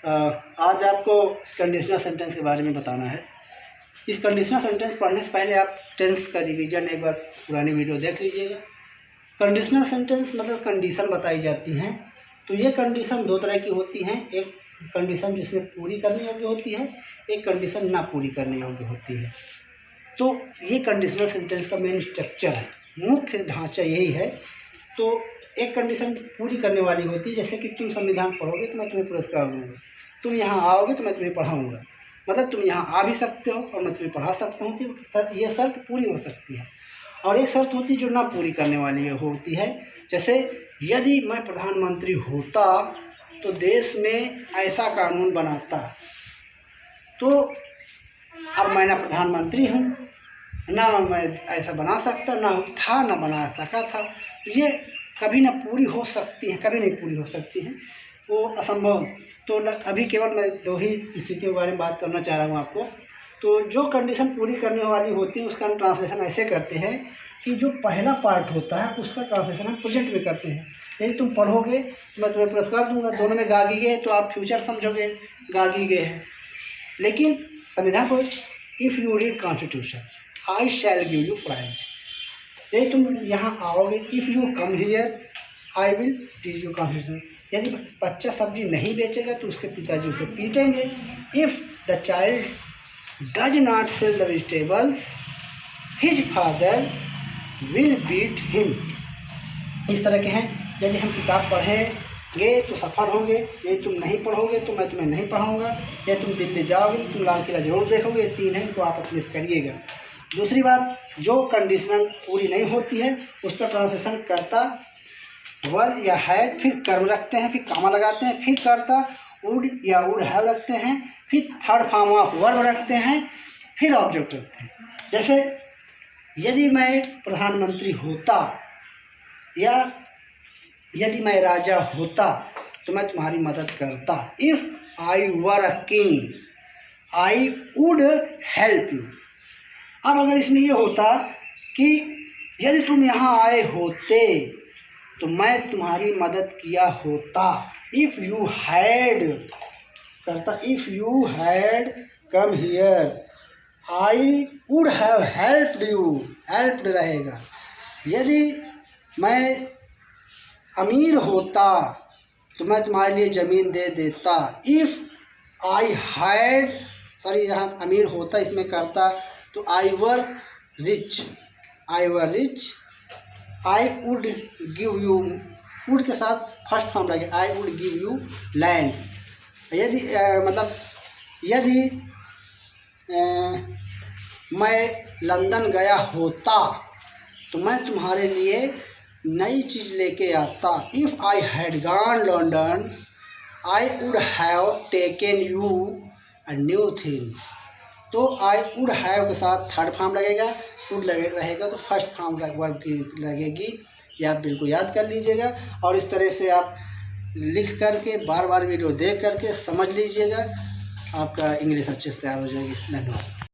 आज आपको conditional sentence के बारे में बताना है। इस कंडीशनल सेंटेंस पढ़ने से पहले आप टेंस का रिवीजन एक बार पुरानी वीडियो देख लीजिएगा। कंडीशनल सेंटेंस मतलब कंडीशन बताई जाती हैं। तो ये कंडीशन दो तरह की होती हैं, एक कंडीशन जिसमें पूरी करने योग्य होती है, एक कंडीशन ना पूरी करने योग्य होती है। तो ये कंडीशनल सेंटेंस का मेन स्ट्रक्चर है, मुख्य ढांचा यही है। तो एक कंडीशन पूरी करने वाली होती है, जैसे कि तुम संविधान पढ़ोगे तो मैं तुम्हें पुरस्कार दूंगा, तुम यहाँ आओगे तो मैं तुम्हें पढ़ाऊँगा, मतलब तुम यहाँ आ भी सकते हो और मैं तुम्हें पढ़ा सकता हूँ कि ये शर्त पूरी हो सकती है। और एक शर्त होती है जो ना पूरी करने वाली होती है, जैसे यदि मैं प्रधानमंत्री होता तो देश में ऐसा कानून बनाता। तो अब मैं ना प्रधानमंत्री हूँ, ना मैं ऐसा बना सकता, ना था ना बना सका था। तो ये कभी ना पूरी हो सकती है, कभी नहीं पूरी हो सकती हैं, वो असंभव। तो अभी केवल मैं दो ही स्थितियों के बारे में बात करना चाह रहा हूँ आपको। तो जो कंडीशन पूरी करने वाली होती है उसका हम ट्रांसलेशन ऐसे करते हैं कि जो पहला पार्ट होता है उसका ट्रांसलेशन हम प्रेजेंट में करते हैं। यदि तुम पढ़ोगे तो मैं तुम्हें पुरस्कार दूंगा, दोनों में गागी गए तो आप फ्यूचर समझोगे, गागी गए हैं। लेकिन संविधान को if you read constitution I shall give you prize, यदि तुम यहाँ आओगे, if you come here I will teach you constitution. यदि बच्चा सब्जी नहीं बेचेगा तो उसके पिताजी उसे पीटेंगे। If the child does not sell the vegetables his father will beat him. इस तरह के हैं। यदि हम किताब पढ़ेंगे तो सफल होंगे, यदि तुम नहीं पढ़ोगे तो मैं तुम्हें नहीं पढ़ाऊँगा, यदि तुम दिल्ली जाओगे तो तुम लाल किला जरूर देखोगे। ये तीन हैं तो आप अपने करिएगा। दूसरी बात, जो कंडीशनल पूरी नहीं होती है उस पर ट्रांसलेशन करता वर्ब या हैड, फिर कर्म रखते हैं, फिर कामा लगाते हैं, फिर करता वुड या वुड हैव रखते हैं, फिर थर्ड फॉर्म ऑफ वर्ब रखते हैं, फिर ऑब्जेक्ट रखते हैं। जैसे यदि मैं प्रधानमंत्री होता या यदि मैं राजा होता तो मैं तुम्हारी मदद करता। If I were a king I would help you. अब अगर इसमें ये होता कि यदि तुम यहाँ आए होते तो मैं तुम्हारी मदद किया होता। इफ़ यू हैड करता, if you had come here I would have helped you, helped रहेगा। यदि मैं अमीर होता तो मैं तुम्हारे लिए ज़मीन दे देता। इफ़ आई हैड, सॉरी यहाँ अमीर होता इसमें करता तो I were rich, I were rich I would give you, would के साथ फर्स्ट फॉर्म लगे, I would give you land. यदि मतलब यदि मैं लंदन गया होता तो मैं तुम्हारे लिए नई चीज़ लेके आता। If I had gone London I would have taken you a new things. तो आई वुड हैव के साथ थर्ड फॉर्म लगेगा, वुड रहेगा तो फर्स्ट फॉर्म वर्ब की लगेगी। ये आप बिल्कुल याद कर लीजिएगा और इस तरह से आप लिख करके बार बार वीडियो देख करके समझ लीजिएगा, आपका इंग्लिश अच्छे से तैयार हो जाएगी। धन्यवाद।